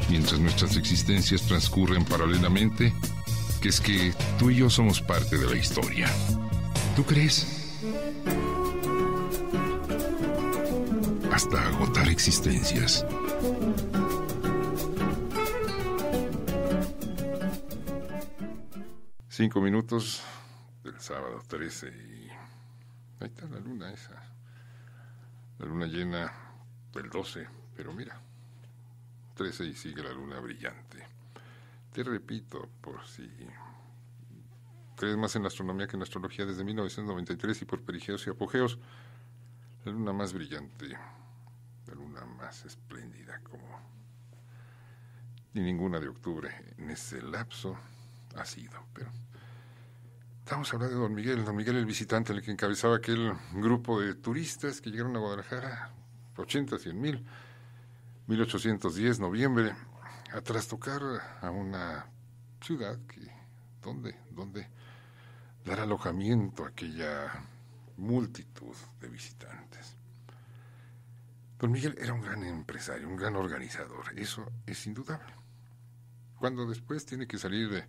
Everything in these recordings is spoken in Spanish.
mientras nuestras existencias transcurren paralelamente, que es que tú y yo somos parte de la historia. ¿Tú crees? Hasta agotar existencias. Cinco minutos del sábado 13 y ahí está la luna esa. La luna llena del 12, pero mira, 13 y sigue la luna brillante. Te repito, por si crees más en la astronomía que en la astrología, desde 1993 y por perigeos y apogeos, la luna más brillante, la luna más espléndida como ni ninguna de octubre en ese lapso ha sido. Pero estamos hablando de don Miguel el visitante, el que encabezaba aquel grupo de turistas que llegaron a Guadalajara, 80, 100 mil, 1810, noviembre, a trastocar a una ciudad que, donde dar alojamiento a aquella multitud de visitantes. Don Miguel era un gran empresario, un gran organizador, eso es indudable. Cuando después tiene que salir de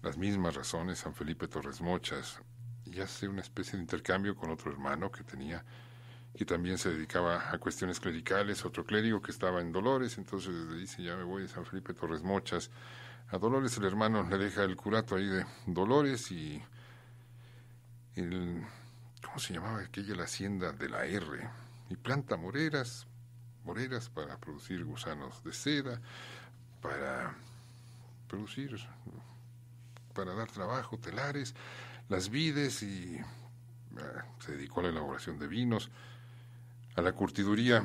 las mismas razones San Felipe Torres Mochas y hace una especie de intercambio con otro hermano que tenía, que también se dedicaba a cuestiones clericales, otro clérigo que estaba en Dolores, entonces le dice, ya me voy de San Felipe Torres Mochas a Dolores. El hermano le deja el curato ahí de Dolores y ¿cómo se llamaba aquella? La hacienda de la R, y planta moreras para producir gusanos de seda, para dar trabajo, telares, las vides, y se dedicó a la elaboración de vinos, a la curtiduría,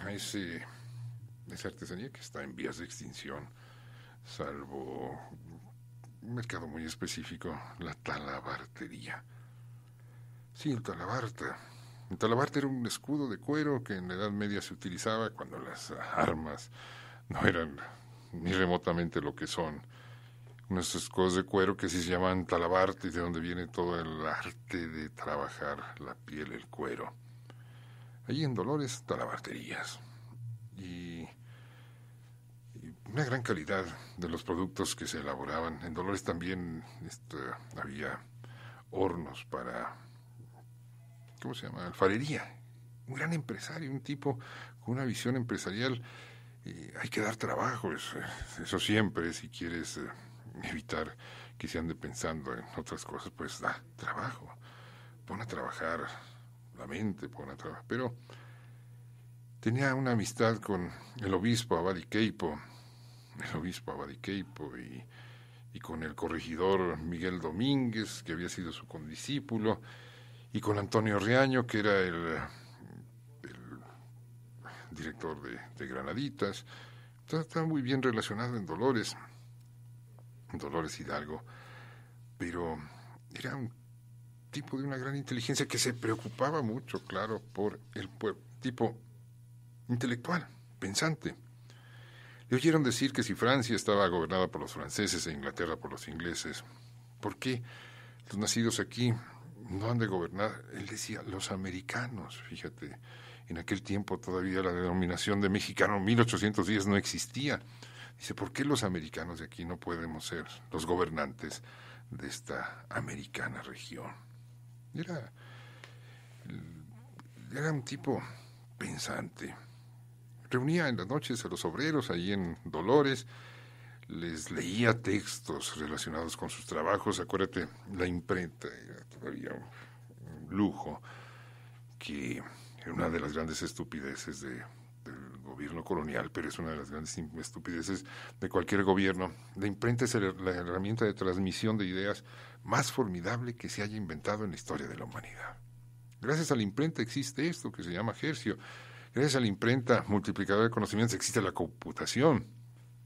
a esa artesanía que está en vías de extinción, salvo un mercado muy específico, la talabartería. Sí, el talabarta. El talabarta era un escudo de cuero que en la Edad Media se utilizaba cuando las armas no eran ni remotamente lo que son. Unos escudos de cuero que sí se llaman talabartes, de donde viene todo el arte de trabajar la piel, el cuero. Allí en Dolores, talabarterías. Y una gran calidad de los productos que se elaboraban. En Dolores también había hornos para, ¿cómo se llama? Alfarería. Un gran empresario, un tipo con una visión empresarial. Hay que dar trabajo, eso siempre, si quieres evitar que se ande pensando en otras cosas, pues da trabajo. Pon a trabajar la mente, Pero tenía una amistad con el obispo Abad y Queipo, y con el corregidor Miguel Domínguez, que había sido su condiscípulo, y con Antonio Riaño, que era el director de Granaditas. Estaba muy bien relacionado en Dolores Hidalgo, pero era un tipo de una gran inteligencia que se preocupaba mucho, claro, por el pueblo, tipo intelectual, pensante. Le oyeron decir que si Francia estaba gobernada por los franceses e Inglaterra por los ingleses, ¿por qué los nacidos aquí no han de gobernar? Él decía, los americanos, fíjate, en aquel tiempo todavía la denominación de mexicano, 1810, no existía. Dice, ¿por qué los americanos de aquí no podemos ser los gobernantes de esta americana región? Era un tipo pensante. Reunía en las noches a los obreros ahí en Dolores, les leía textos relacionados con sus trabajos. Acuérdate, la imprenta era todavía un lujo, que era una de las grandes estupideces del gobierno colonial, pero es una de las grandes estupideces de cualquier gobierno. La imprenta es la herramienta de transmisión de ideas más formidable que se haya inventado en la historia de la humanidad. Gracias a la imprenta existe esto que se llama Hercio. Gracias a la imprenta multiplicadora de conocimientos existe la computación,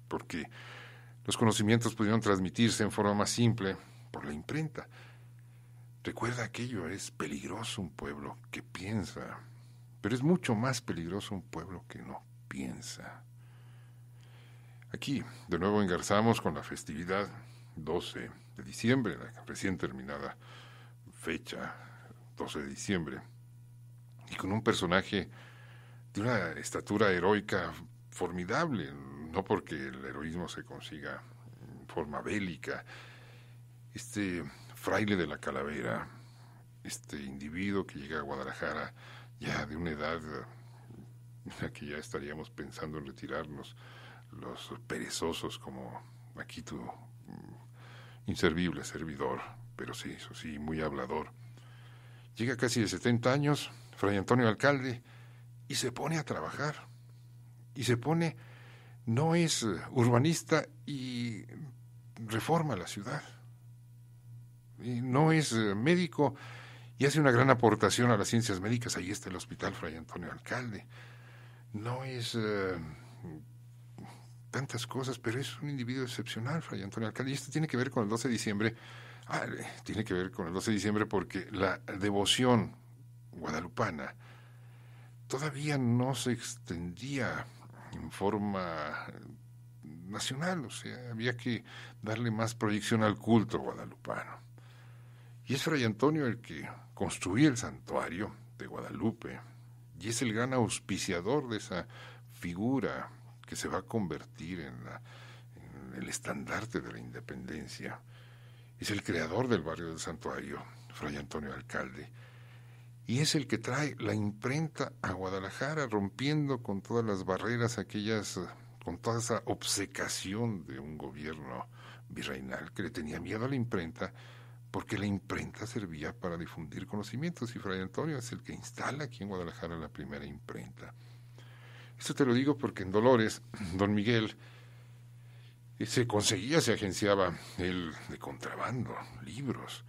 porque los conocimientos pudieron transmitirse en forma más simple por la imprenta. Recuerda aquello, es peligroso un pueblo que piensa, pero es mucho más peligroso un pueblo que no piensa. Aquí, de nuevo, engarzamos con la festividad 12 de diciembre, la recién terminada fecha, 12 de diciembre, y con un personaje de una estatura heroica formidable, un no porque el heroísmo se consiga en forma bélica. Este fraile de la Calavera, este individuo que llega a Guadalajara ya de una edad en la que ya estaríamos pensando en retirarnos, los perezosos como aquí tu inservible servidor, pero sí, eso sí, muy hablador. Llega casi de 70 años, Fray Antonio Alcalde, y se pone a trabajar. Y se pone, no es urbanista y reforma la ciudad. Y no es médico y hace una gran aportación a las ciencias médicas. Ahí está el Hospital Fray Antonio Alcalde. No es tantas cosas, pero es un individuo excepcional, Fray Antonio Alcalde. Y esto tiene que ver con el 12 de diciembre. Tiene que ver con el 12 de diciembre porque la devoción guadalupana todavía no se extendía en forma nacional, o sea, había que darle más proyección al culto guadalupano. Y es Fray Antonio el que construye el santuario de Guadalupe, y es el gran auspiciador de esa figura que se va a convertir en el estandarte de la independencia. Es el creador del barrio del santuario, Fray Antonio Alcalde, y es el que trae la imprenta a Guadalajara, rompiendo con todas las barreras aquellas, con toda esa obcecación de un gobierno virreinal que le tenía miedo a la imprenta, porque la imprenta servía para difundir conocimientos, y Fray Antonio es el que instala aquí en Guadalajara la primera imprenta. Esto te lo digo porque en Dolores, don Miguel se conseguía, se agenciaba él de contrabando, libros,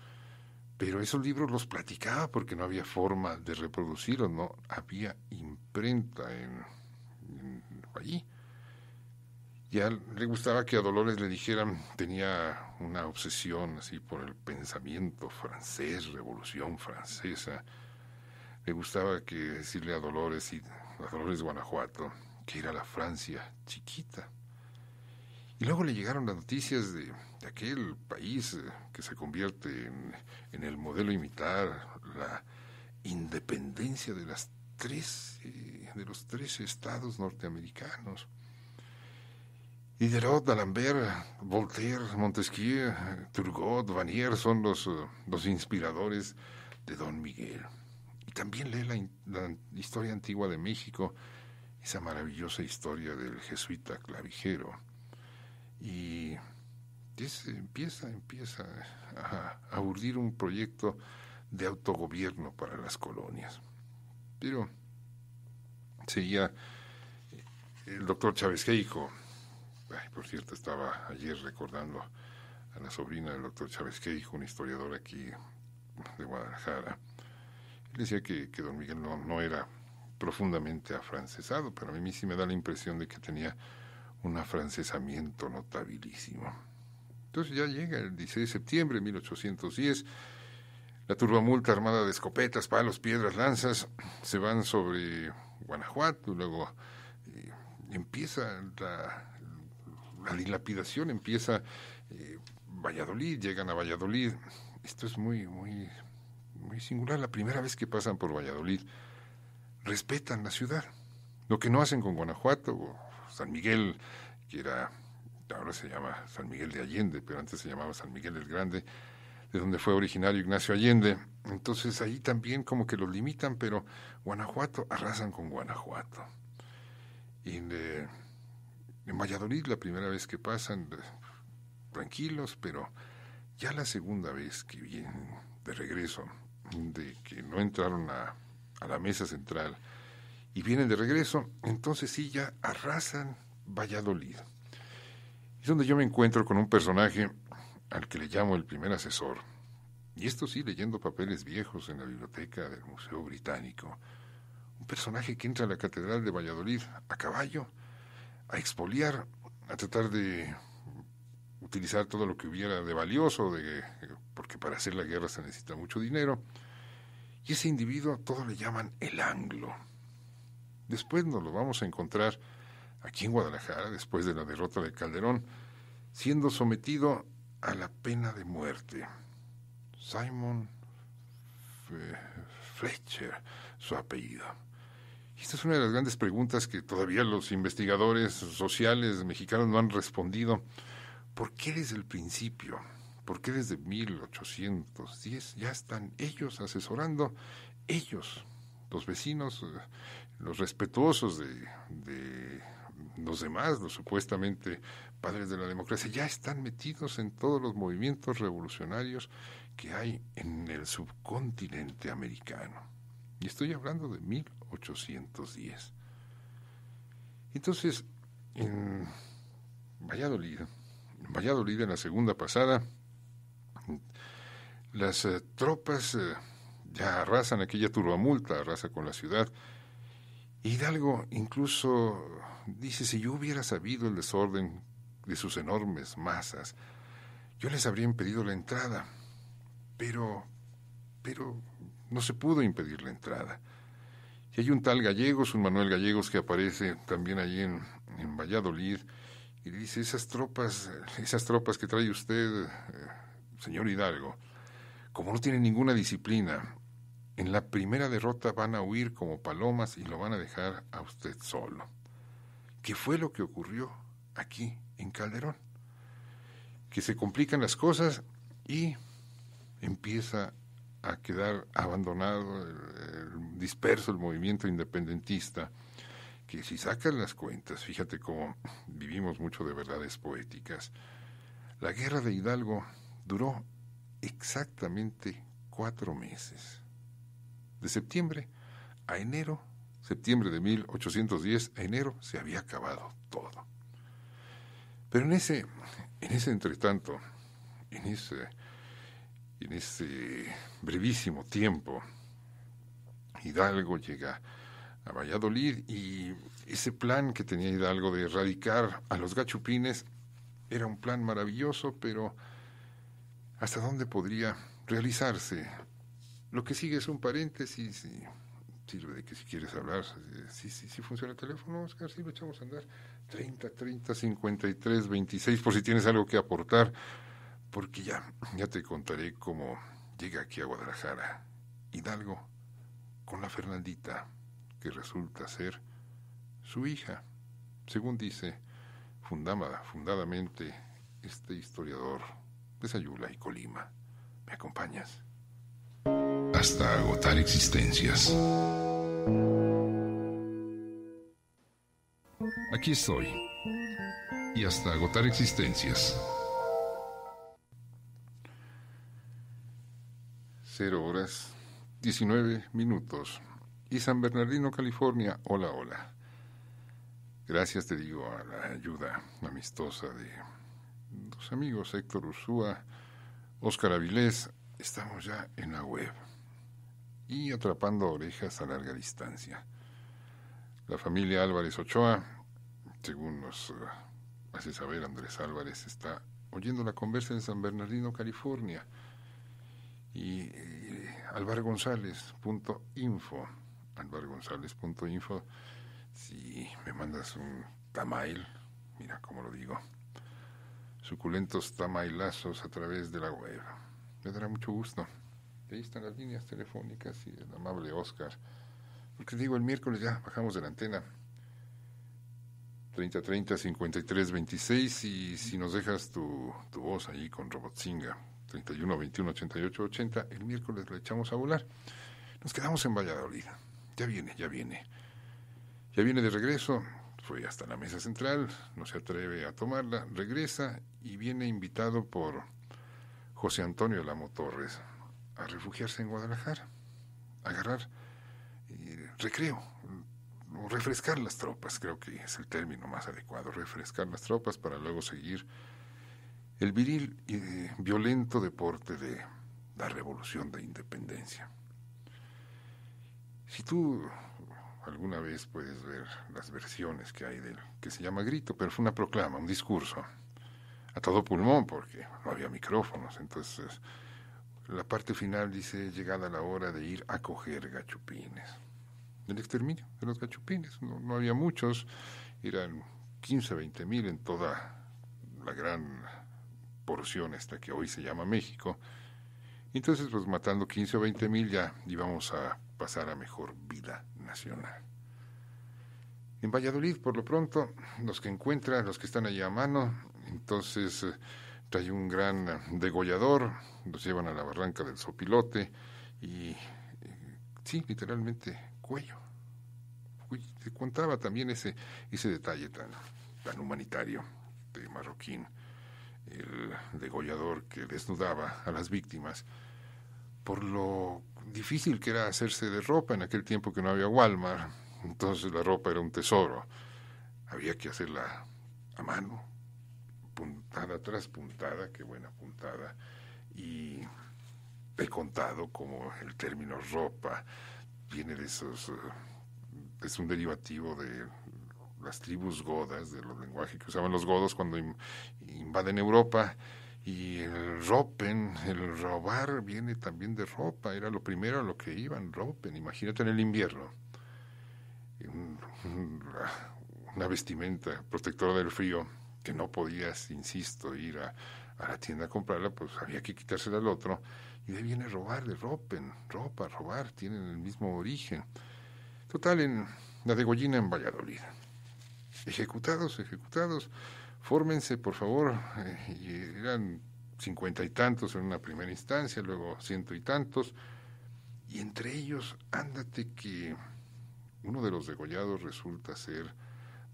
pero esos libros los platicaba porque no había forma de reproducirlos, no había imprenta allí. Ya le gustaba que a Dolores le dijeran, tenía una obsesión así por el pensamiento francés, Revolución Francesa. Le gustaba que decirle a Dolores Guanajuato, que era la Francia chiquita. Y luego le llegaron las noticias de aquel país que se convierte en el modelo a imitar, la independencia de los 13 estados norteamericanos. Diderot, D'Alembert, Voltaire, Montesquieu, Turgot, Vanier son los inspiradores de don Miguel. Y también lee la historia antigua de México, esa maravillosa historia del jesuita clavijero. Y empieza a urdir un proyecto de autogobierno para las colonias. Pero seguía el doctor Chávez Queijo. Por cierto, estaba ayer recordando a la sobrina del doctor Chávez Queijo, un historiador aquí de Guadalajara. Él decía que don Miguel no era profundamente afrancesado, pero a mí sí me da la impresión de que tenía un afrancesamiento notabilísimo. Entonces ya llega el 16 de septiembre de 1810, la turbamulta armada de escopetas, palos, piedras, lanzas, se van sobre Guanajuato, luego empieza la dilapidación, empieza Valladolid, llegan a Valladolid. Esto es muy, muy, muy singular. La primera vez que pasan por Valladolid, respetan la ciudad. Lo que no hacen con Guanajuato o San Miguel, que ahora se llama San Miguel de Allende, pero antes se llamaba San Miguel el Grande, de donde fue originario Ignacio Allende. Entonces ahí también como que los limitan, pero Guanajuato, arrasan con Guanajuato. Y en Valladolid la primera vez que pasan, tranquilos, pero ya la segunda vez que vienen de regreso, de que no entraron a la mesa central y vienen de regreso, entonces sí ya arrasan Valladolid. Es donde yo me encuentro con un personaje al que le llamo el primer asesor, y esto sí leyendo papeles viejos en la biblioteca del Museo Británico. Un personaje que entra a la Catedral de Valladolid a caballo, a expoliar, a tratar de utilizar todo lo que hubiera de valioso, porque para hacer la guerra se necesita mucho dinero. Y ese individuo todo le llaman el Anglo. Después nos lo vamos a encontrar aquí en Guadalajara, después de la derrota de Calderón, siendo sometido a la pena de muerte. Simon Fletcher, su apellido. Y esta es una de las grandes preguntas que todavía los investigadores sociales mexicanos no han respondido. ¿Por qué desde el principio? ¿Por qué desde 1810 ya están ellos asesorando, ellos, los vecinos, los respetuosos de los demás, los supuestamente padres de la democracia, ya están metidos en todos los movimientos revolucionarios que hay en el subcontinente americano? Y estoy hablando de 1810. Entonces, en Valladolid en la segunda pasada, las tropas ya arrasan aquella turbamulta, arrasa con la ciudad. Hidalgo incluso dice, si yo hubiera sabido el desorden de sus enormes masas, yo les habría impedido la entrada, pero no se pudo impedir la entrada. Y hay un tal Gallegos, un Manuel Gallegos, que aparece también allí en Valladolid, y dice, esas tropas que trae usted, señor Hidalgo, como no tienen ninguna disciplina, en la primera derrota van a huir como palomas y lo van a dejar a usted solo. ¿Qué fue lo que ocurrió aquí en Calderón? Que se complican las cosas y empieza a quedar abandonado, disperso el movimiento independentista, que si sacan las cuentas, fíjate cómo vivimos mucho de verdades poéticas. La guerra de Hidalgo duró exactamente 4 meses. De septiembre a enero, septiembre de 1810 a enero, se había acabado todo. Pero en ese entretanto, en ese brevísimo tiempo, Hidalgo llega a Valladolid y ese plan que tenía Hidalgo de erradicar a los gachupines era un plan maravilloso, pero ¿hasta dónde podría realizarse? Lo que sigue es un paréntesis y sirve de que si quieres hablar, sí funciona el teléfono, Oscar, sí lo echamos a andar, 30 53 26, por si tienes algo que aportar, porque ya te contaré cómo llega aquí a Guadalajara Hidalgo con la Fernandita, que resulta ser su hija, según dice fundadamente este historiador de Sayula y Colima. ¿Me acompañas? Hasta agotar existencias. Aquí estoy. Y hasta agotar existencias. 0:19. Y San Bernardino, California, hola. Gracias, te digo, a la ayuda amistosa de dos amigos, Héctor Ursúa, Óscar Avilés, estamos ya en la web y atrapando orejas a larga distancia. La familia Álvarez Ochoa, según nos hace saber Andrés Álvarez, está oyendo la conversa en San Bernardino, California. Y alvarogonzalez.info, si me mandas un tamail, mira cómo lo digo, suculentos tamailazos a través de la web, me dará mucho gusto. Y ahí están las líneas telefónicas y el amable Oscar, porque digo, el miércoles ya bajamos de la antena, 30 53 26, y si nos dejas tu voz ahí con Robotzinga, 31 21 88 80, el miércoles le echamos a volar. Nos quedamos en Valladolid. Ya viene de regreso, fue hasta la mesa central, no se atreve a tomarla, regresa y viene invitado por José Antonio Lamo Torres a refugiarse en Guadalajara, a agarrar recreo, o refrescar las tropas, creo que es el término más adecuado, refrescar las tropas para luego seguir el viril y violento deporte de la revolución de independencia. Si tú alguna vez puedes ver las versiones que hay del que se llama grito, pero fue una proclama, un discurso a todo pulmón porque no había micrófonos, entonces la parte final dice, llegada la hora de ir a coger gachupines. El exterminio de los gachupines, no había muchos, eran 15, 20 mil en toda la gran porción esta que hoy se llama México. Entonces, pues matando 15 o 20 mil ya íbamos a pasar a mejor vida nacional. En Valladolid, por lo pronto, los que encuentran, los que están allí a mano, entonces trae un gran degollador, los llevan a la barranca del Sopilote y, sí, literalmente, cuello. Se contaba también ese detalle tan humanitario de Marroquín, el degollador que desnudaba a las víctimas por lo difícil que era hacerse de ropa en aquel tiempo que no había Walmart. Entonces la ropa era un tesoro, había que hacerla a mano, puntada tras puntada, qué buena puntada, y he contado como el término ropa viene de esos, es un derivativo de las tribus godas, de los lenguajes que usaban los godos cuando invaden Europa. Y el ropen, el robar, viene también de ropa, era lo primero a lo que iban, ropen, imagínate en el invierno. Una vestimenta protectora del frío que no podías, insisto, ir a la tienda a comprarla, pues había que quitársela al otro. Y de ahí viene robar, de ropen, ropa, robar, tienen el mismo origen. Total, en la degollina en Valladolid. Ejecutados, fórmense, por favor. Y eran 50 y tantos en una primera instancia, luego 100 y tantos. Y entre ellos, ándate que uno de los degollados resulta ser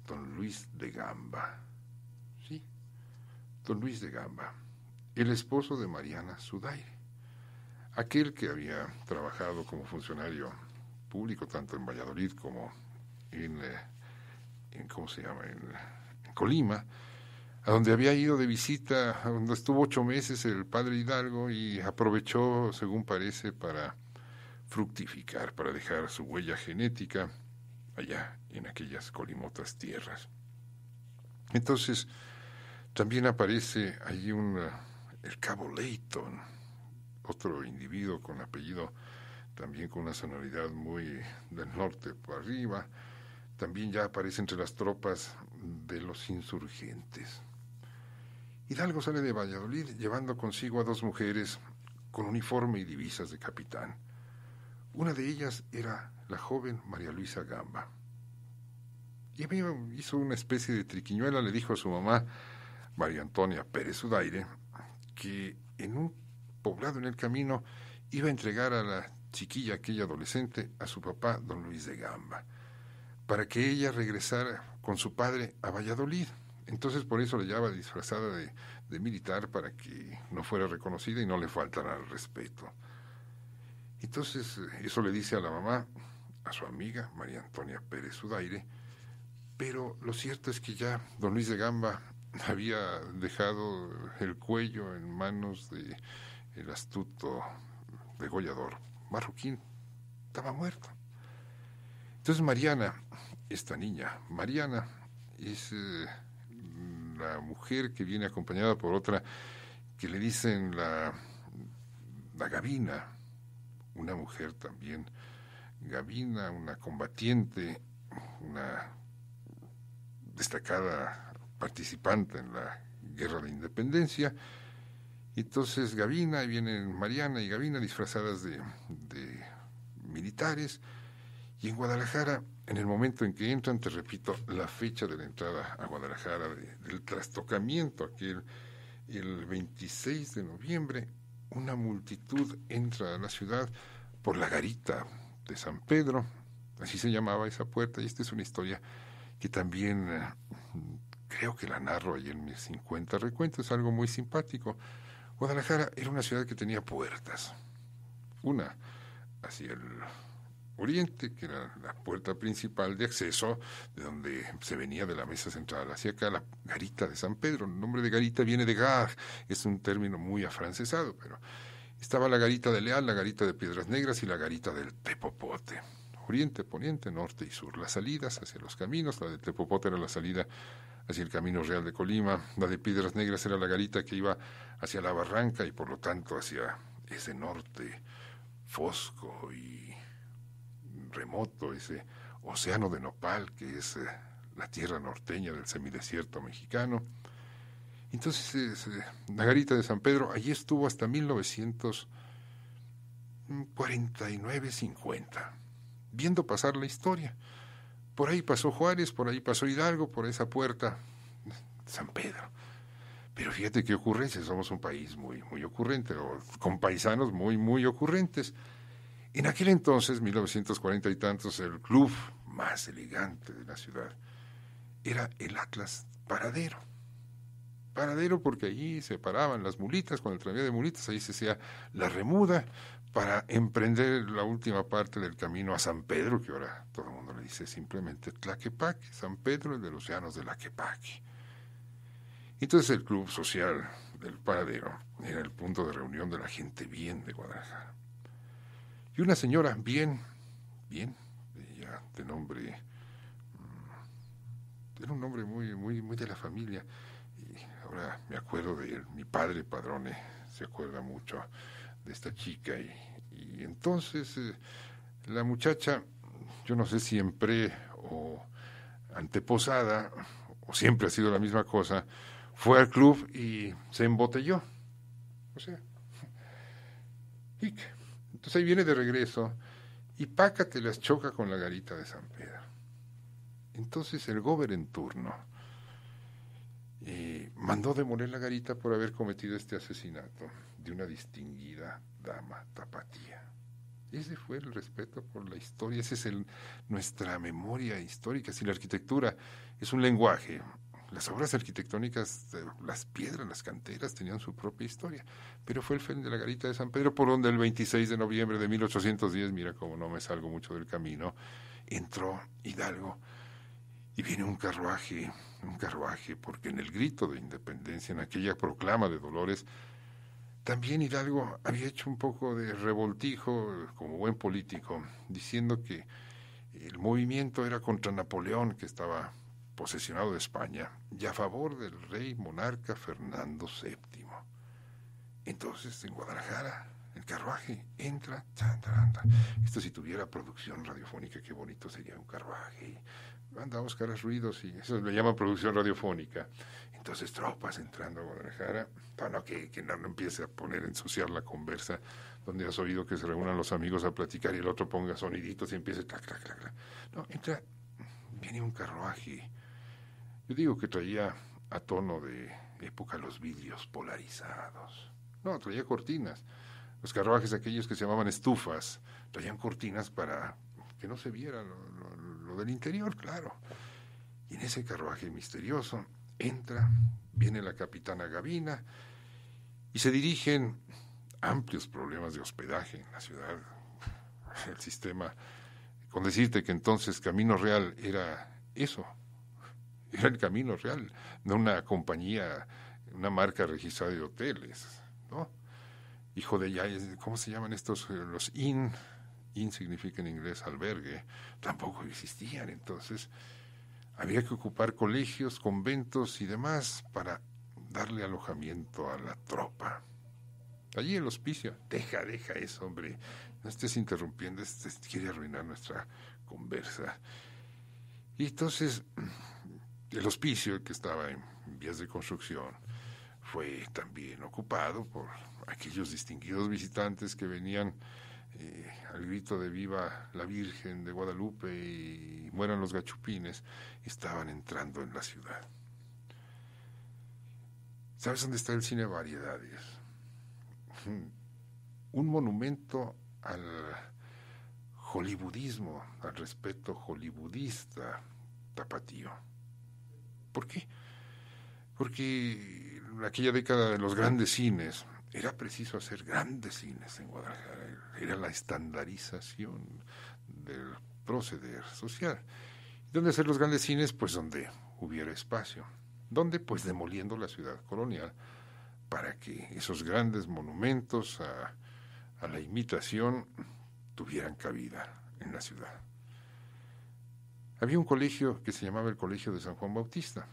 don Luis de Gamba. Sí, don Luis de Gamba, el esposo de Mariana Zudaire, aquel que había trabajado como funcionario público tanto en Valladolid como en Colima, a donde había ido de visita, donde estuvo 8 meses el padre Hidalgo y aprovechó, según parece, para fructificar, para dejar su huella genética allá en aquellas colimotas tierras. Entonces, también aparece allí el cabo Leighton, otro individuo con apellido, también con una sonoridad muy del norte por arriba, también ya aparece entre las tropas de los insurgentes. Hidalgo sale de Valladolid llevando consigo a 2 mujeres con uniforme y divisas de capitán. Una de ellas era la joven María Luisa Gamba. Y hizo una especie de triquiñuela, le dijo a su mamá, María Antonia Pérez Zudaire, que en un poblado en el camino iba a entregar a la chiquilla, aquella adolescente, a su papá, don Luis de Gamba, para que ella regresara con su padre a Valladolid. Entonces por eso la llevaba disfrazada de militar, para que no fuera reconocida y no le faltara al respeto. Entonces eso le dice a la mamá, a su amiga María Antonia Pérez Zudaire, pero lo cierto es que ya don Luis de Gamba había dejado el cuello en manos del astuto degollador Marroquín, estaba muerto. Entonces Mariana, esta niña, Mariana, es la mujer que viene acompañada por otra que le dicen la Gavina, una mujer también, Gavina, una combatiente, una destacada participante en la Guerra de Independencia. Entonces Gavina, y vienen Mariana y Gavina disfrazadas de militares, y en Guadalajara, en el momento en que entran, te repito, la fecha de la entrada a Guadalajara, del trastocamiento, aquel, el 26 de noviembre, una multitud entra a la ciudad por la garita de San Pedro, así se llamaba esa puerta, y esta es una historia que también creo que la narro ahí en mis 50 recuentos, es algo muy simpático. Guadalajara era una ciudad que tenía puertas, una hacia el oriente, que era la puerta principal de acceso, de donde se venía de la mesa central hacia acá, la garita de San Pedro. El nombre de garita viene de gare, es un término muy afrancesado, pero estaba la garita de Leal, la garita de Piedras Negras y la garita del Tepopote. Oriente, poniente, norte y sur. Las salidas hacia los caminos, la de Tepopote era la salida hacia el Camino Real de Colima, la de Piedras Negras era la garita que iba hacia la barranca y por lo tanto hacia ese norte fosco y remoto, ese océano de nopal que es la tierra norteña del semidesierto mexicano. Entonces la garita de San Pedro allí estuvo hasta 1949-50, viendo pasar la historia. Por ahí pasó Juárez, por ahí pasó Hidalgo, por esa puerta, San Pedro. Pero fíjate qué ocurrencia, somos un país muy, muy ocurrente, o con paisanos muy, muy ocurrentes. En aquel entonces, 1940 y tantos, el club más elegante de la ciudad era el Atlas Paradero. Paradero porque allí se paraban las mulitas, con el tranvía de mulitas, ahí se hacía la remuda para emprender la última parte del camino a San Pedro, que ahora todo el mundo le dice simplemente Tlaquepaque, San Pedro, el de los llanos de Tlaquepaque. Entonces el club social del Paradero era el punto de reunión de la gente bien de Guadalajara. Y una señora bien, ella de nombre, era un nombre muy, muy, muy de la familia. Y ahora me acuerdo de él, mi padre Padrone se acuerda mucho de esta chica. Y entonces la muchacha, yo no sé si en pre o anteposada, o siempre ha sido la misma cosa, fue al club y se embotelló. O sea, entonces ahí viene de regreso y pácate las choca con la garita de San Pedro. Entonces el gober en turno mandó demoler la garita por haber cometido este asesinato de una distinguida dama tapatía. Ese fue el respeto por la historia, esa es nuestra memoria histórica. Si la arquitectura es un lenguaje, las obras arquitectónicas, las piedras, las canteras tenían su propia historia, pero fue el féretro de la garita de San Pedro por donde el 26 de noviembre de 1810, mira cómo no me salgo mucho del camino, entró Hidalgo y viene un carruaje, porque en el grito de independencia, en aquella proclama de Dolores, también Hidalgo había hecho un poco de revoltijo como buen político, diciendo que el movimiento era contra Napoleón, que estaba posesionado de España, y a favor del rey monarca Fernando VII. Entonces, en Guadalajara, el carruaje entra, esto si tuviera producción radiofónica, qué bonito sería un carruaje, manda Óscar ruidos, y eso le llaman producción radiofónica. Entonces, tropas entrando a Guadalajara, para que no empiece a ensuciar la conversa, donde has oído que se reúnan los amigos a platicar y el otro ponga soniditos y empiece clac. No, viene un carruaje. Yo digo que traía a tono de época los vidrios polarizados. No, traía cortinas. Los carruajes aquellos que se llamaban estufas, traían cortinas para que no se viera lo del interior, claro. Y en ese carruaje misterioso viene la capitana Gavina y se dirigen amplios problemas de hospedaje en la ciudad. El sistema, con decirte que entonces Camino Real era eso, era el Camino Real, no una compañía, una marca registrada de hoteles, ¿no? Hijo de ella, ¿cómo se llaman estos? Los inn significa en inglés albergue, tampoco existían. Entonces había que ocupar colegios, conventos y demás para darle alojamiento a la tropa. Allí el hospicio, deja eso, hombre, no estés interrumpiendo, quiere arruinar nuestra conversa. Y entonces el hospicio, que estaba en vías de construcción, fue también ocupado por aquellos distinguidos visitantes que venían al grito de viva la Virgen de Guadalupe y mueran los gachupines, estaban entrando en la ciudad. ¿Sabes dónde está el cine Variedades? Un monumento al hollywoodismo, al respeto hollywoodista tapatío. ¿Por qué? Porque en aquella década de los grandes cines era preciso hacer grandes cines en Guadalajara, era la estandarización del proceder social. ¿Dónde hacer los grandes cines? Pues donde hubiera espacio. ¿Dónde? Pues demoliendo la ciudad colonial para que esos grandes monumentos a la imitación tuvieran cabida en la ciudad. Había un colegio que se llamaba el Colegio de San Juan Bautista,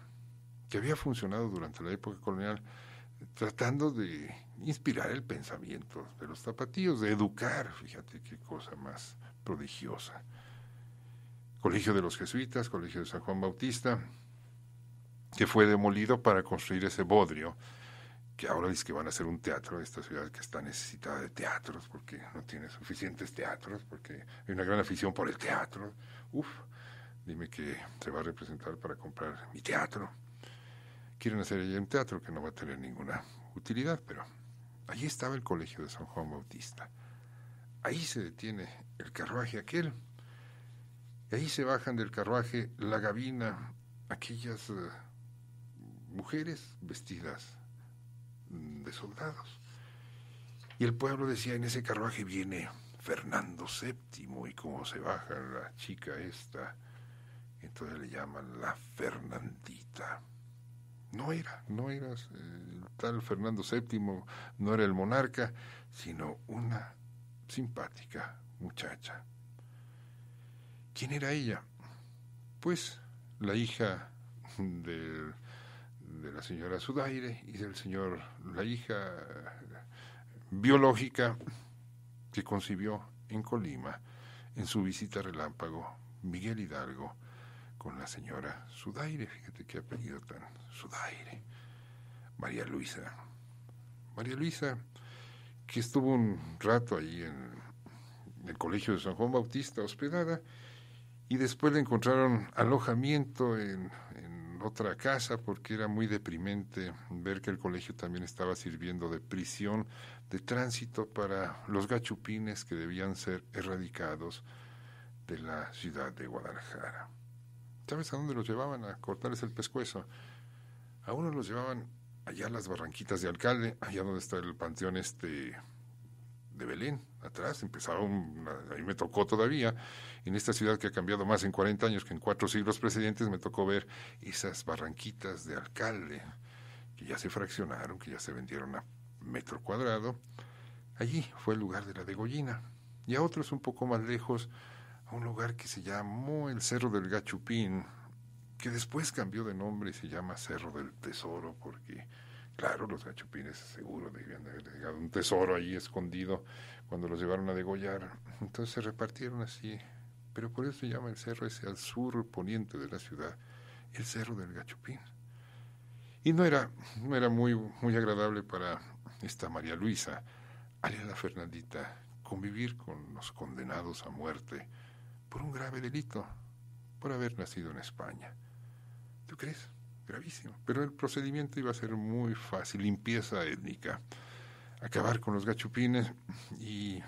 que había funcionado durante la época colonial, tratando de inspirar el pensamiento de los tapatíos, de educar, fíjate qué cosa más prodigiosa. Colegio de los Jesuitas, Colegio de San Juan Bautista, que fue demolido para construir ese bodrio, que ahora dice que van a hacer un teatro de esta ciudad que está necesitada de teatros, porque no tiene suficientes teatros, porque hay una gran afición por el teatro. dime que se va a representar para comprar mi teatro. Quieren hacer allí un teatro que no va a tener ninguna utilidad, pero allí estaba el colegio de San Juan Bautista. Ahí se detiene el carruaje aquel, y ahí se bajan del carruaje la gabina, aquellas mujeres vestidas de soldados. Y el pueblo decía, en ese carruaje viene Fernando VII, y como se baja la chica esta, entonces le llaman la Fernandita. No era el tal Fernando VII, no era el monarca, sino una simpática muchacha. ¿Quién era ella? Pues la hija de la señora Zudaire y del señor, la hija biológica que concibió en Colima en su visita relámpago Miguel Hidalgo con la señora Zudaire. Fíjate qué apellido tan Zudaire. María Luisa, que estuvo un rato ahí en el colegio de San Juan Bautista hospedada, y después le encontraron alojamiento en otra casa, porque era muy deprimente ver que el colegio también estaba sirviendo de prisión de tránsito para los gachupines que debían ser erradicados de la ciudad de Guadalajara. ¿Sabes a dónde los llevaban? A cortarles el pescuezo. A unos los llevaban allá a las Barranquitas de Alcalde, allá donde está el panteón de Belén, atrás. Ahí me tocó todavía, en esta ciudad que ha cambiado más en 40 años que en 4 siglos precedentes, me tocó ver esas Barranquitas de Alcalde, que ya se fraccionaron, que ya se vendieron a metro cuadrado. Allí fue el lugar de la degollina. Y a otros un poco más lejos, a un lugar que se llamó el Cerro del Gachupín, que después cambió de nombre y se llama Cerro del Tesoro, porque, claro, los gachupines seguro debían de haber dejado un tesoro ahí escondido cuando los llevaron a degollar. Entonces se repartieron así, pero por eso se llama el cerro ese al sur poniente de la ciudad, el Cerro del Gachupín. Y no era muy agradable para esta María Luisa, alias la Fernandita, convivir con los condenados a muerte por un grave delito, por haber nacido en España. ¿Tú crees? Gravísimo. Pero el procedimiento iba a ser muy fácil, limpieza étnica, acabar con los gachupines. Y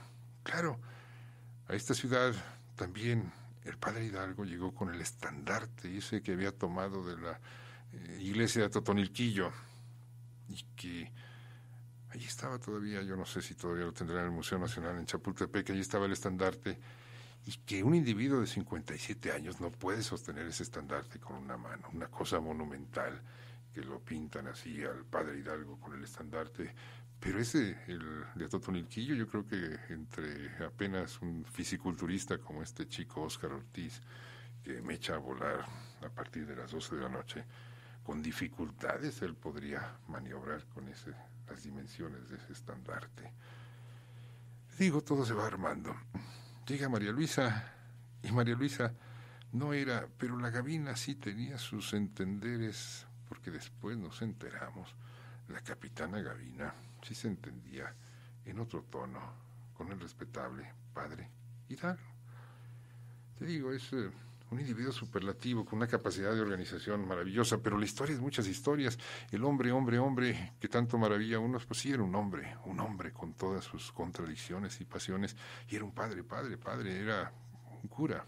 claro, a esta ciudad también el padre Hidalgo llegó con el estandarte ese que había tomado de la iglesia de Totonilquillo, y que allí estaba todavía, yo no sé si todavía lo tendrá en el Museo Nacional en Chapultepec, allí estaba el estandarte, y que un individuo de 57 años no puede sostener ese estandarte con una mano, una cosa monumental, que lo pintan así al padre Hidalgo con el estandarte. Pero el de Totonilquillo, yo creo que entre apenas un fisiculturista como este chico Óscar Ortiz, que me echa a volar a partir de las 12 de la noche, con dificultades él podría maniobrar con las dimensiones de ese estandarte. Digo, todo se va armando. Llega María Luisa, y María Luisa no era, pero la Gavina sí tenía sus entenderes, porque después nos enteramos, la capitana Gavina sí se entendía en otro tono con el respetable padre Hidalgo. Te digo, es un individuo superlativo, con una capacidad de organización maravillosa, pero la historia es muchas historias. El hombre, que tanto maravilla a unos, pues sí era un hombre con todas sus contradicciones y pasiones, y era un padre, era un cura,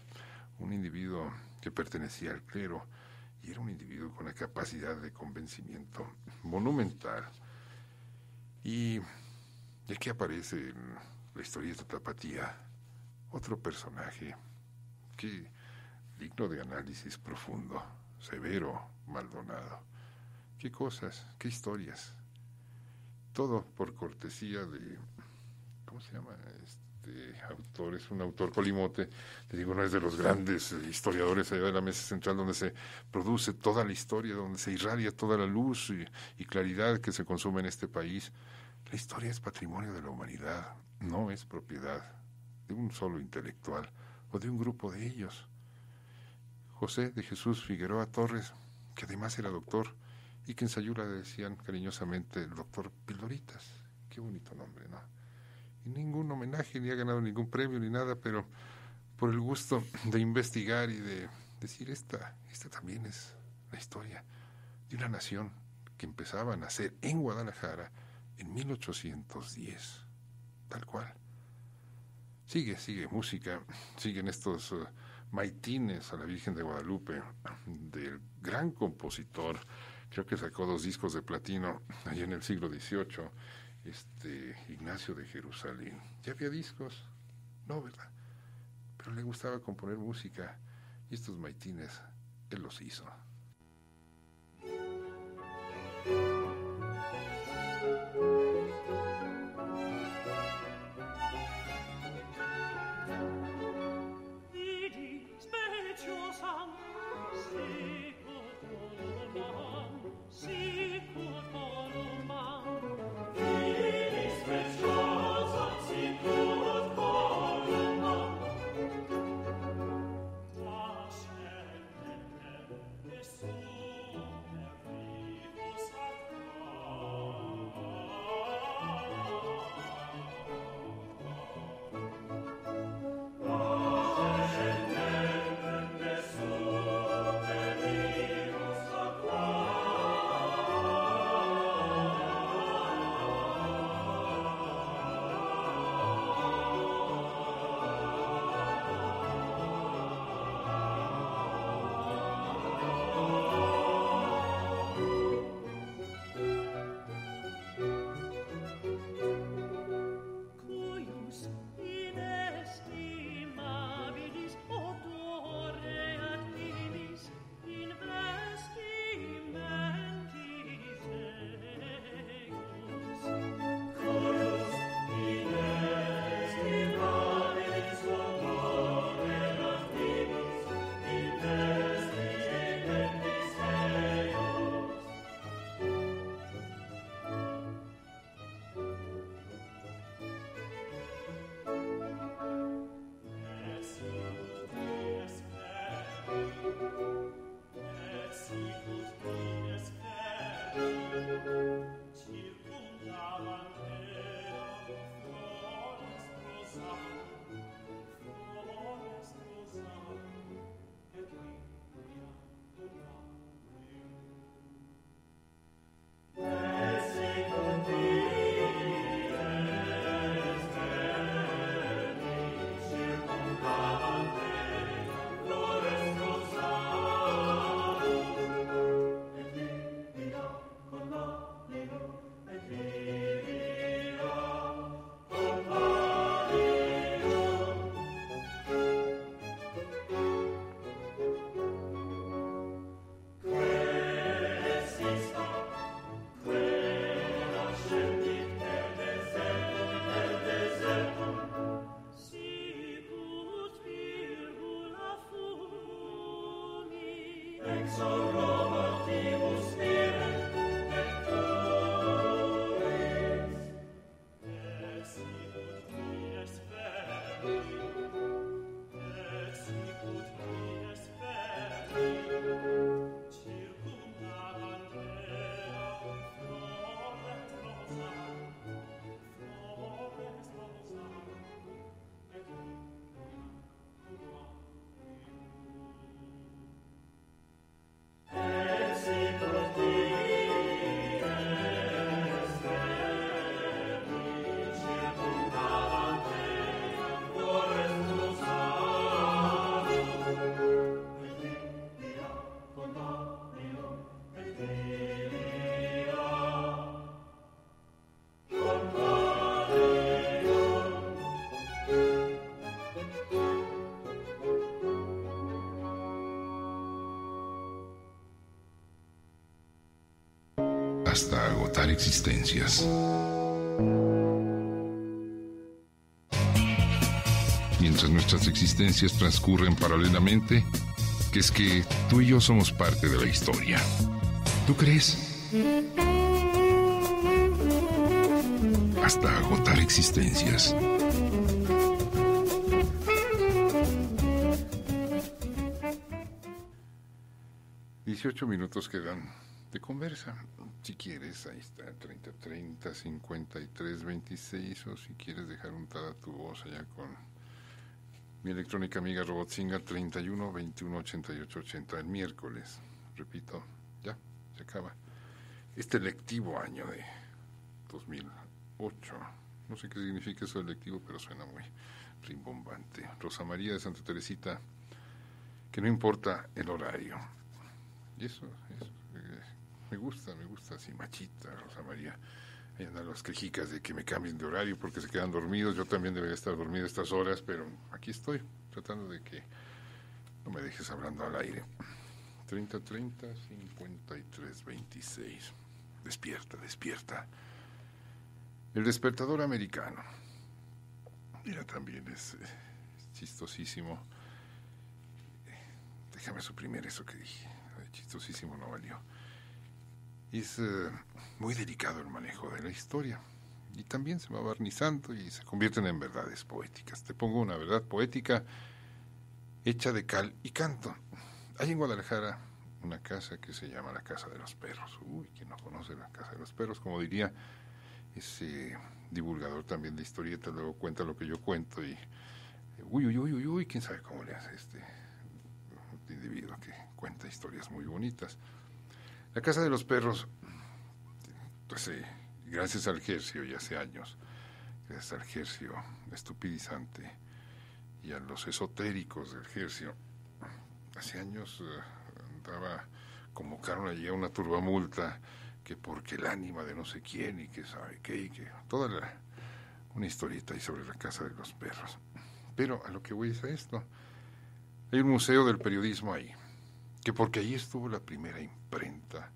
un individuo que pertenecía al clero, y era un individuo con una capacidad de convencimiento monumental. Y aquí aparece en la historieta Tapatía otro personaje que digno de análisis profundo, Severo Maldonado. Qué cosas, qué historias. Todo por cortesía de, ¿cómo se llama este autor? Es un autor polimote, te digo, no es de los grandes historiadores allá de la mesa central, donde se produce toda la historia, donde se irradia toda la luz y claridad que se consume en este país. La historia es patrimonio de la humanidad, no es propiedad de un solo intelectual o de un grupo de ellos. José de Jesús Figueroa Torres, que además era doctor, y que en Sayula le decían cariñosamente el doctor Pildoritas. Qué bonito nombre, ¿no? Y ningún homenaje, ni ha ganado ningún premio, ni nada, pero por el gusto de investigar y de decir, esta también es la historia de una nación que empezaba a nacer en Guadalajara en 1810, tal cual. Sigue música, siguen estos maitines a la Virgen de Guadalupe, del gran compositor, creo que sacó 2 discos de platino allá en el siglo XVIII, Ignacio de Jerusalén. ¿Ya había discos? No, ¿verdad? Pero le gustaba componer música, y estos maitines él los hizo. Hasta agotar existencias. Mientras nuestras existencias transcurren paralelamente, que es que tú y yo somos parte de la historia. ¿Tú crees? Hasta agotar existencias. $18 quedan de conversa. Si quieres, ahí está, 3030 5326, o si quieres dejar untada tu voz allá con Mi electrónica amiga Robotzinga 31 21 88 80. El miércoles, repito, ya, se acaba este lectivo año de 2008. No sé qué significa eso de lectivo, pero suena muy rimbombante. Rosa María de Santa Teresita, que no importa el horario. Y eso me gusta así, machita, Rosa María. Ahí andan las quejicas de que me cambien de horario porque se quedan dormidos. Yo también debería estar dormido a estas horas, pero aquí estoy, tratando de que no me dejes hablando al aire. 3030 53 26. Despierta. El despertador americano. Mira, también es chistosísimo. Déjame suprimir eso que dije. Chistosísimo no valió. Es muy delicado el manejo de la historia. Y también se va barnizando y se convierten en verdades poéticas. Te pongo una verdad poética hecha de cal y canto. Hay en Guadalajara una casa que se llama la Casa de los Perros. Uy, ¿quién no conoce la Casa de los Perros? Como diría ese divulgador también de historietas, luego cuenta lo que yo cuento y uy, quién sabe cómo le hace este individuo que cuenta historias muy bonitas. La Casa de los Perros, pues gracias al Hercio y hace años, gracias al Hercio estupidizante y a los esotéricos del Hercio, hace años convocaron allí a una turbamulta que porque el ánima de no sé quién y que sabe qué y que una historieta ahí sobre la Casa de los Perros. Pero a lo que voy es a esto. Hay un museo del periodismo ahí, que porque ahí estuvo la primera imprenta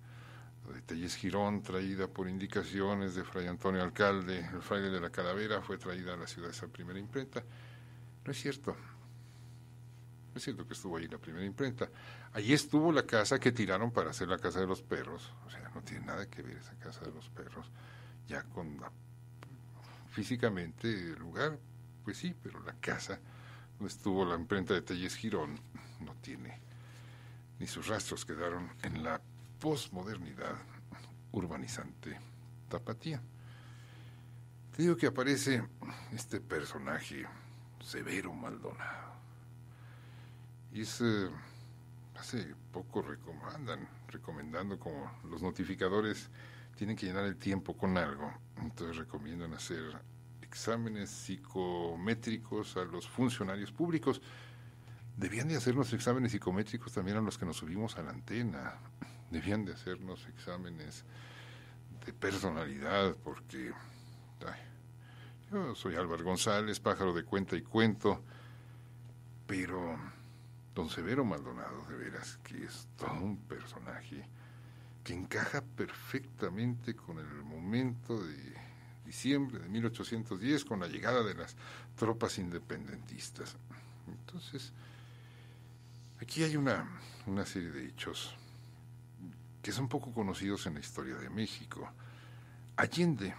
de Tellez Girón, traída por indicaciones de Fray Antonio Alcalde, el fraile de la Calavera, fue traída a la ciudad esa primera imprenta. No es cierto. No es cierto que estuvo ahí la primera imprenta. Allí estuvo la casa que tiraron para hacer la Casa de los Perros. O sea, no tiene nada que ver esa Casa de los Perros ya con físicamente el lugar, pues sí, pero la casa donde estuvo la imprenta de Tellez Girón no tiene, ni sus rastros quedaron en la posmodernidad urbanizante tapatía. Te digo que aparece este personaje, Severo Maldonado. Y hace poco andan recomendando, como los notificadores tienen que llenar el tiempo con algo, entonces recomiendan hacer exámenes psicométricos a los funcionarios públicos. Debían de hacernos exámenes psicométricos también a los que nos subimos a la antena. Debían de hacernos exámenes de personalidad, porque yo soy Álvaro González, pájaro de cuenta y cuento, pero don Severo Maldonado, de veras, que es todo un personaje que encaja perfectamente con el momento de diciembre de 1810, con la llegada de las tropas independentistas. Entonces, aquí hay una serie de hechos que son poco conocidos en la historia de México. Allende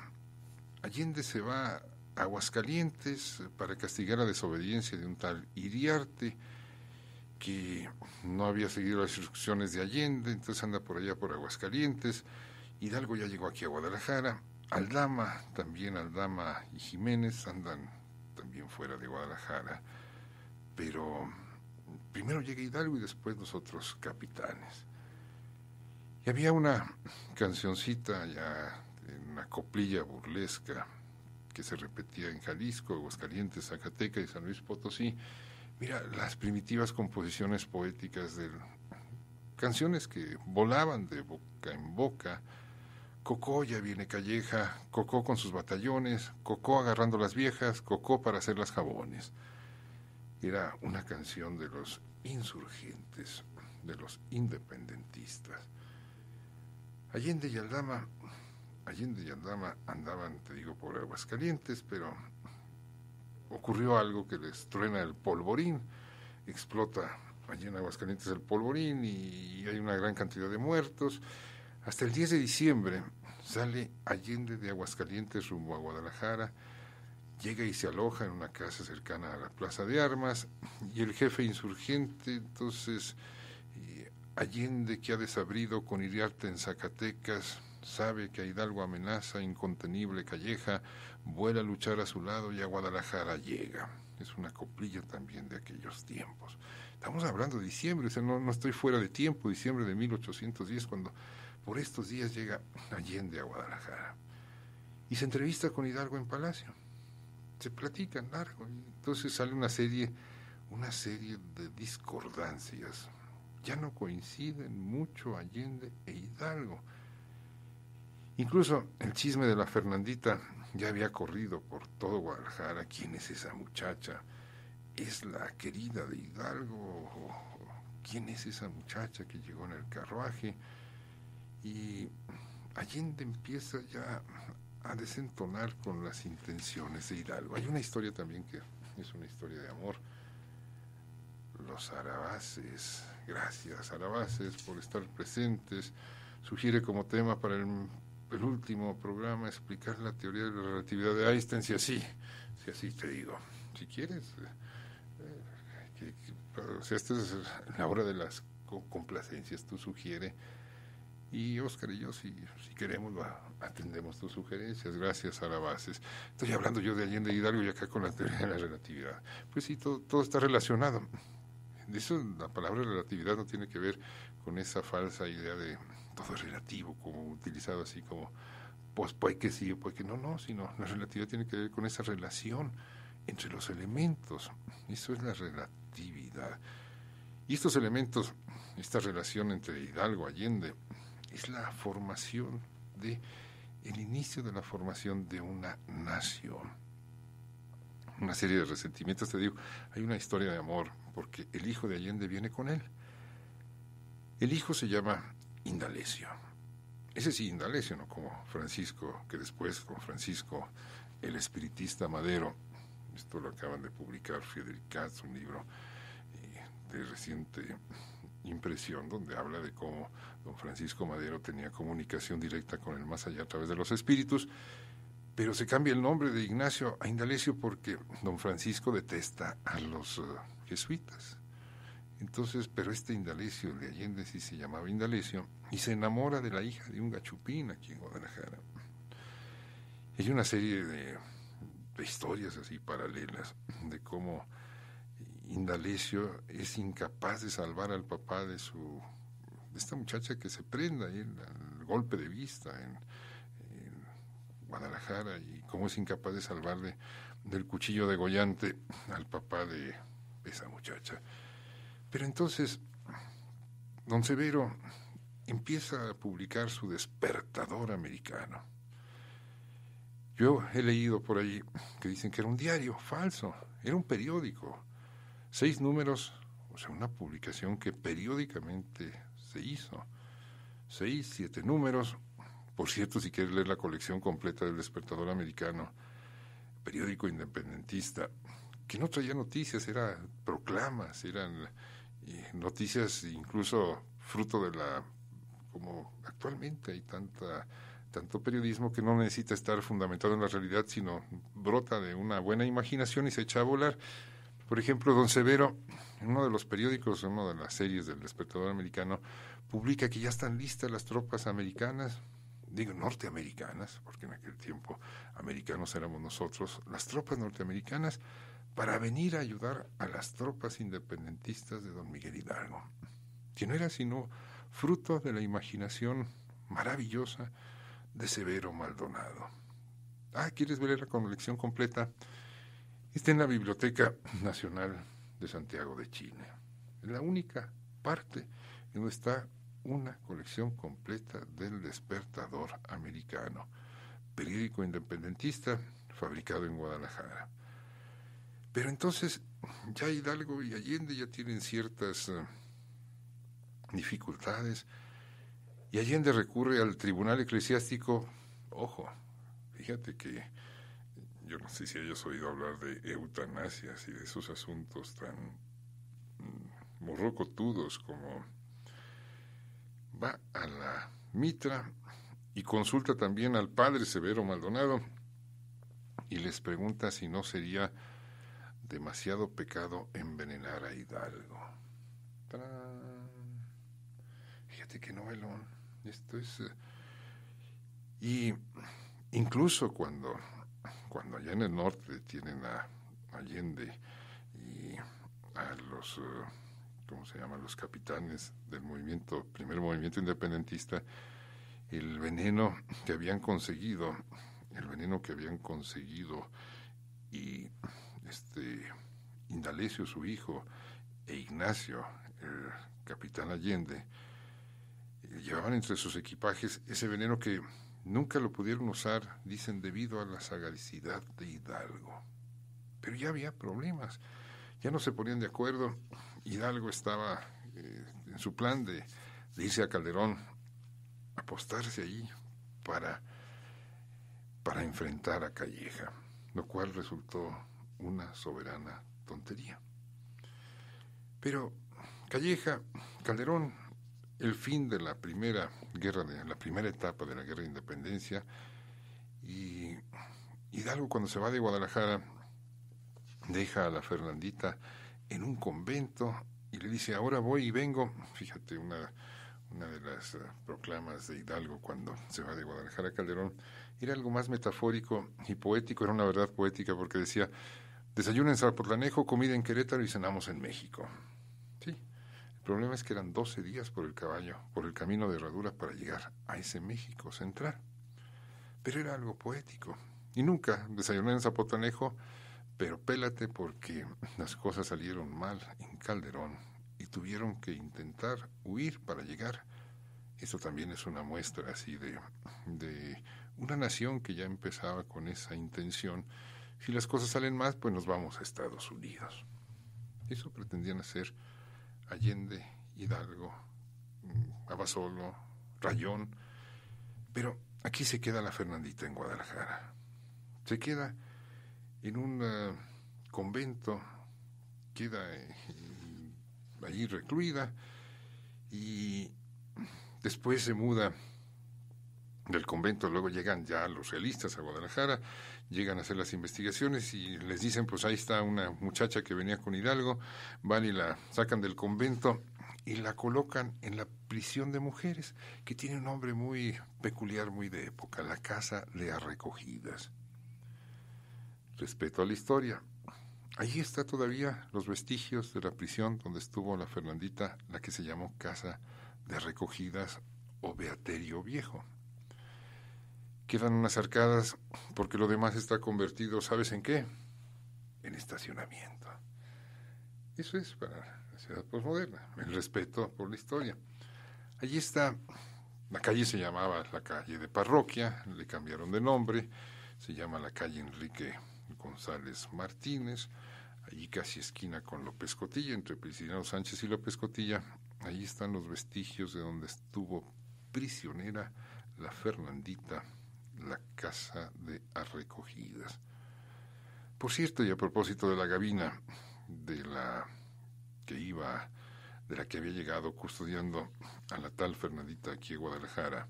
se va a Aguascalientes para castigar la desobediencia de un tal Iriarte, que no había seguido las instrucciones de Allende, entonces anda por allá por Aguascalientes. Hidalgo ya llegó aquí a Guadalajara. Aldama y Jiménez andan también fuera de Guadalajara, pero primero llega Hidalgo y después los otros capitanes. Y había una cancioncita ya, una coplilla burlesca que se repetía en Jalisco, Aguascalientes, Zacatecas y San Luis Potosí. Mira, las primitivas composiciones poéticas de canciones que volaban de boca en boca. Cocó, ya viene Calleja, Cocó con sus batallones, Cocó agarrando las viejas, Cocó para hacer las jabones. Era una canción de los insurgentes, de los independentistas. Allende y Aldama andaban, te digo, por Aguascalientes, pero ocurrió algo que les truena el polvorín, explota allí en Aguascalientes el polvorín y hay una gran cantidad de muertos. Hasta el 10 de diciembre sale Allende de Aguascalientes rumbo a Guadalajara, llega y se aloja en una casa cercana a la Plaza de Armas, y el jefe insurgente, entonces, Allende, que ha desabrido con Iriarte en Zacatecas, sabe que a Hidalgo amenaza incontenible Calleja, vuela a luchar a su lado y a Guadalajara llega. Es una coplilla también de aquellos tiempos. Estamos hablando de diciembre, o sea, no estoy fuera de tiempo, diciembre de 1810, cuando por estos días llega Allende a Guadalajara. Y se entrevista con Hidalgo en Palacio. Se platican largo, y entonces sale una serie de discordancias. Ya no coinciden mucho Allende e Hidalgo. Incluso el chisme de la Fernandita ya había corrido por todo Guadalajara. ¿Quién es esa muchacha? ¿Es la querida de Hidalgo? ¿Quién es esa muchacha que llegó en el carruaje? Y Allende empieza ya a desentonar con las intenciones de Hidalgo. Hay una historia también que es una historia de amor. Los Arabaces, gracias Arabaces por estar presentes. Sugiere como tema para el último programa explicar la teoría de la relatividad de Einstein, si así te digo, si quieres, o sea, esta es la hora de las complacencias, tú sugiere, y Óscar y yo, si queremos, atendemos tus sugerencias. Gracias, Arabaces. Estoy hablando yo de Allende y Hidalgo y acá con la teoría de la relatividad. Pues sí, todo está relacionado. De eso, la palabra relatividad no tiene que ver con esa falsa idea de todo es relativo, como utilizado así como, pues puede que sí o puede que no, sino la relatividad tiene que ver con esa relación entre los elementos. Eso es la relatividad. Y estos elementos, esta relación entre Hidalgo y Allende, es la formación el inicio de la formación de una nación. Una serie de resentimientos, te digo, hay una historia de amor, porque el hijo de Allende viene con él. El hijo se llama Indalecio. Ese sí, Indalecio, no como Francisco, que después con Francisco, el espiritista Madero, esto lo acaban de publicar Friedrich Katz, un libro de reciente impresión, donde habla de cómo don Francisco Madero tenía comunicación directa con el más allá a través de los espíritus, pero se cambia el nombre de Ignacio a Indalecio porque don Francisco detesta a los jesuitas. Entonces, pero este Indalecio de Allende sí se llamaba Indalecio y se enamora de la hija de un gachupín aquí en Guadalajara. Hay una serie de historias así paralelas de cómo Indalecio es incapaz de salvar al papá de esta muchacha que se prenda ahí el golpe de vista en Guadalajara, y cómo es incapaz de salvar del cuchillo degollante al papá de esa muchacha. Pero entonces don Severo empieza a publicar su Despertador Americano. Yo he leído por ahí que dicen que era un diario falso, era un periódico, 6 números, o sea, una publicación que periódicamente se hizo, 6, 7 números. Por cierto, si quieres leer la colección completa del Despertador Americano, periódico independentista, que no traía noticias, eran proclamas, eran noticias incluso fruto de como actualmente hay tanto periodismo que no necesita estar fundamentado en la realidad, sino brota de una buena imaginación y se echa a volar. Por ejemplo, don Severo, en uno de los periódicos, en una de las series del Despertador Americano, publica que ya están listas las tropas americanas, digo norteamericanas, porque en aquel tiempo americanos éramos nosotros, las tropas norteamericanas, para venir a ayudar a las tropas independentistas de don Miguel Hidalgo, que no era sino fruto de la imaginación maravillosa de Severo Maldonado. ¿Quieres ver la colección completa? Está en la Biblioteca Nacional de Santiago de Chile. Es la única parte en donde está una colección completa del Despertador Americano, periódico independentista fabricado en Guadalajara. Pero entonces ya Hidalgo y Allende ya tienen ciertas dificultades y Allende recurre al Tribunal Eclesiástico. Ojo, fíjate que yo no sé si hayas oído hablar de eutanasias y de esos asuntos tan morrocotudos como va a la mitra y consulta también al padre Severo Maldonado y les pregunta si no sería demasiado pecado envenenar a Hidalgo. ¡Tarán! Fíjate qué novelón. Esto es Y incluso cuando allá en el norte detienen a Allende y a los, ¿cómo se llaman?, los capitanes del primer movimiento independentista, el veneno que habían conseguido y Indalecio, su hijo, e Ignacio, el capitán Allende, llevaban entre sus equipajes ese veneno que nunca lo pudieron usar, dicen, debido a la sagacidad de Hidalgo. Pero ya había problemas, ya no se ponían de acuerdo. Hidalgo estaba en su plan de irse a Calderón, apostarse allí para enfrentar a Calleja, lo cual resultó una soberana tontería. Pero Calderón, el fin de la primera etapa de la guerra de independencia, y Hidalgo, cuando se va de Guadalajara, deja a la Fernandita en un convento y le dice: ahora voy y vengo. Fíjate, una de las proclamas de Hidalgo cuando se va de Guadalajara a Calderón era algo más metafórico y poético, era una verdad poética, porque decía: desayuno en Zapotlanejo, comida en Querétaro y cenamos en México. Sí, el problema es que eran 12 días por el camino de herradura para llegar a ese México central. Pero era algo poético. Y nunca desayuné en Zapotlanejo, pero pélate, porque las cosas salieron mal en Calderón y tuvieron que intentar huir para llegar. Eso también es una muestra así de una nación que ya empezaba con esa intención. Si las cosas salen mal, pues nos vamos a Estados Unidos. Eso pretendían hacer Allende, Hidalgo, Abasolo, Rayón. Pero aquí se queda la Fernandita en Guadalajara. Se queda en un convento, queda allí recluida, y después se muda del convento. Luego llegan ya los realistas a Guadalajara, llegan a hacer las investigaciones y les dicen: pues ahí está una muchacha que venía con Hidalgo. Van y la sacan del convento y la colocan en la prisión de mujeres, que tiene un nombre muy peculiar, muy de época: la Casa de Arrecogidas. Respeto a la historia, allí está todavía los vestigios de la prisión donde estuvo la Fernandita, la que se llamó Casa de Arrecogidas o Beaterio Viejo. Quedan unas arcadas, porque lo demás está convertido, ¿sabes en qué? En estacionamiento. Eso es para la ciudad posmoderna, el respeto por la historia. Allí está, la calle se llamaba la calle de Parroquia, le cambiaron de nombre, se llama la calle Enrique González Martínez, allí casi esquina con López Cotilla, entre Prisciliano Sánchez y López Cotilla. Allí están los vestigios de donde estuvo prisionera la Fernandita, la Casa de Arrecogidas. Por cierto, y a propósito de la gabina de la que había llegado custodiando a la tal Fernandita aquí en Guadalajara,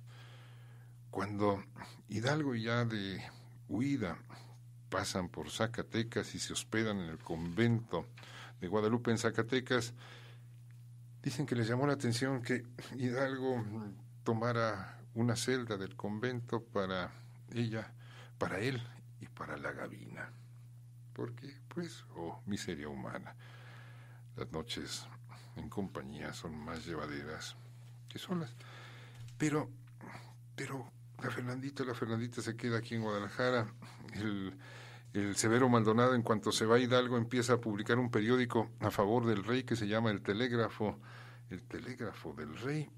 cuando Hidalgo, ya de huida, pasan por Zacatecas y se hospedan en el convento de Guadalupe en Zacatecas, dicen que les llamó la atención que Hidalgo tomara una celda del convento para ella, para él y para la gabina. Porque, pues, miseria humana. Las noches en compañía son más llevaderas que solas. Pero la Fernandita se queda aquí en Guadalajara. El Severo Maldonado, en cuanto se va a Hidalgo, empieza a publicar un periódico a favor del rey que se llama El Telégrafo del Rey.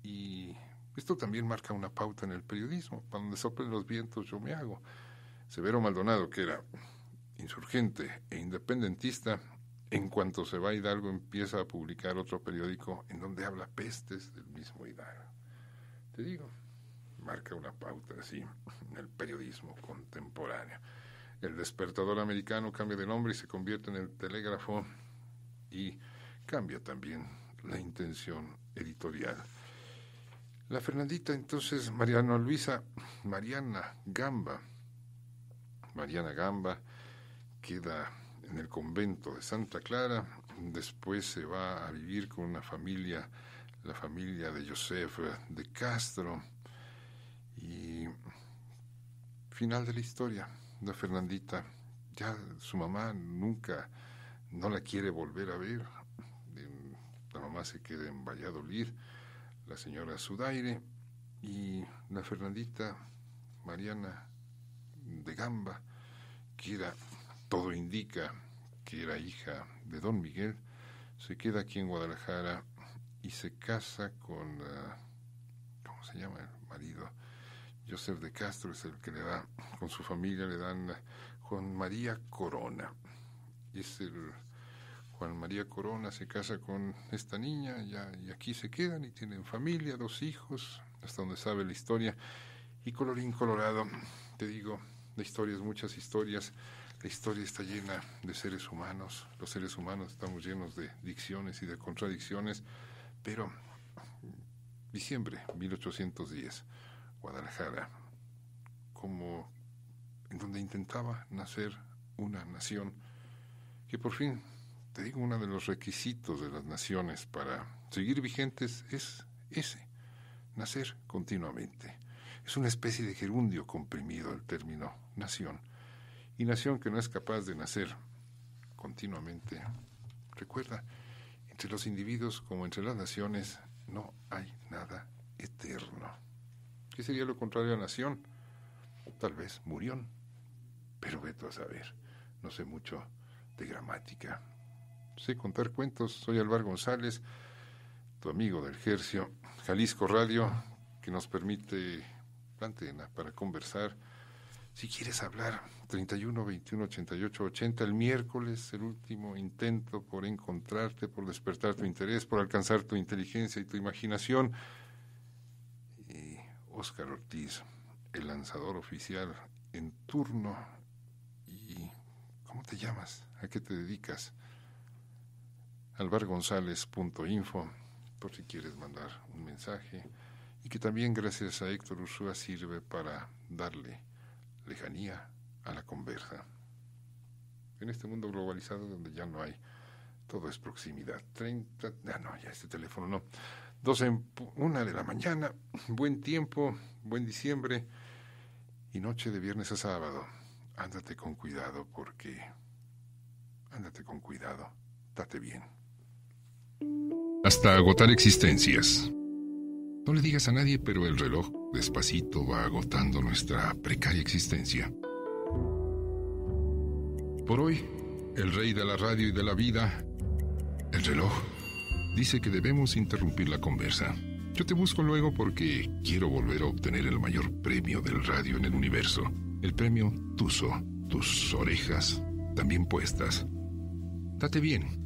Y esto también marca una pauta en el periodismo: para donde soplen los vientos yo me hago. Severo Maldonado, que era insurgente e independentista, en cuanto se va a Hidalgo empieza a publicar otro periódico en donde habla pestes del mismo Hidalgo. Te digo, marca una pauta así en el periodismo contemporáneo. El Despertador americano cambia de nombre y se convierte en El Telégrafo, y cambia también la intención editorial. La Fernandita, entonces, Mariana Gamba, queda en el convento de Santa Clara. Después se va a vivir con una familia, la familia de Joseph de Castro, y final de la historia. La Fernandita, ya su mamá no la quiere volver a ver. La mamá se queda en Valladolid, la señora Zudaire, y la Fernandita, Mariana de Gamba, que todo indica que era hija de don Miguel, se queda aquí en Guadalajara y se casa con, ¿cómo se llama el marido? Joseph de Castro es el que le da, con su familia le dan Juan María Corona. Juan María Corona se casa con esta niña y aquí se quedan y tienen familia, 2 hijos, hasta donde sabe la historia. Y colorín colorado, te digo, de historias, muchas historias. La historia está llena de seres humanos. Los seres humanos estamos llenos de dicciones y de contradicciones. Pero, diciembre 1810, Guadalajara, como en donde intentaba nacer una nación que por fin, te digo, uno de los requisitos de las naciones para seguir vigentes es ese, nacer continuamente. Es una especie de gerundio comprimido el término nación. Y nación que no es capaz de nacer continuamente. Recuerda, entre los individuos como entre las naciones no hay nada eterno. ¿Qué sería lo contrario a nación? Tal vez murión. Pero vete a saber, no sé mucho de gramática. Sé contar cuentos, soy Álvaro González, tu amigo del Hercio, Jalisco Radio, que nos permite la antena para conversar. Si quieres hablar, 31 21 88 80, el miércoles, el último intento por encontrarte, por despertar tu interés, por alcanzar tu inteligencia y tu imaginación. Y Óscar Ortiz, el lanzador oficial en turno. ¿Y cómo te llamas? ¿A qué te dedicas? alvargonzalez.info, por si quieres mandar un mensaje, y que también gracias a Héctor Ursúa sirve para darle lejanía a la conversa. En este mundo globalizado donde ya no hay, todo es proximidad. 30, ya este teléfono no. 12:01 de la mañana, buen tiempo, buen diciembre y noche de viernes a sábado. Ándate con cuidado date bien. Hasta agotar existencias. No le digas a nadie, pero el reloj despacito va agotando nuestra precaria existencia. Por hoy, el rey de la radio y de la vida, el reloj, dice que debemos interrumpir la conversa. Yo te busco luego porque quiero volver a obtener el mayor premio del radio en el universo. El premio Tuzo, tus orejas también puestas. Date bien.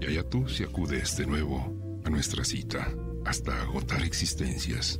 Y allá tú si acudes de nuevo a nuestra cita hasta agotar existencias.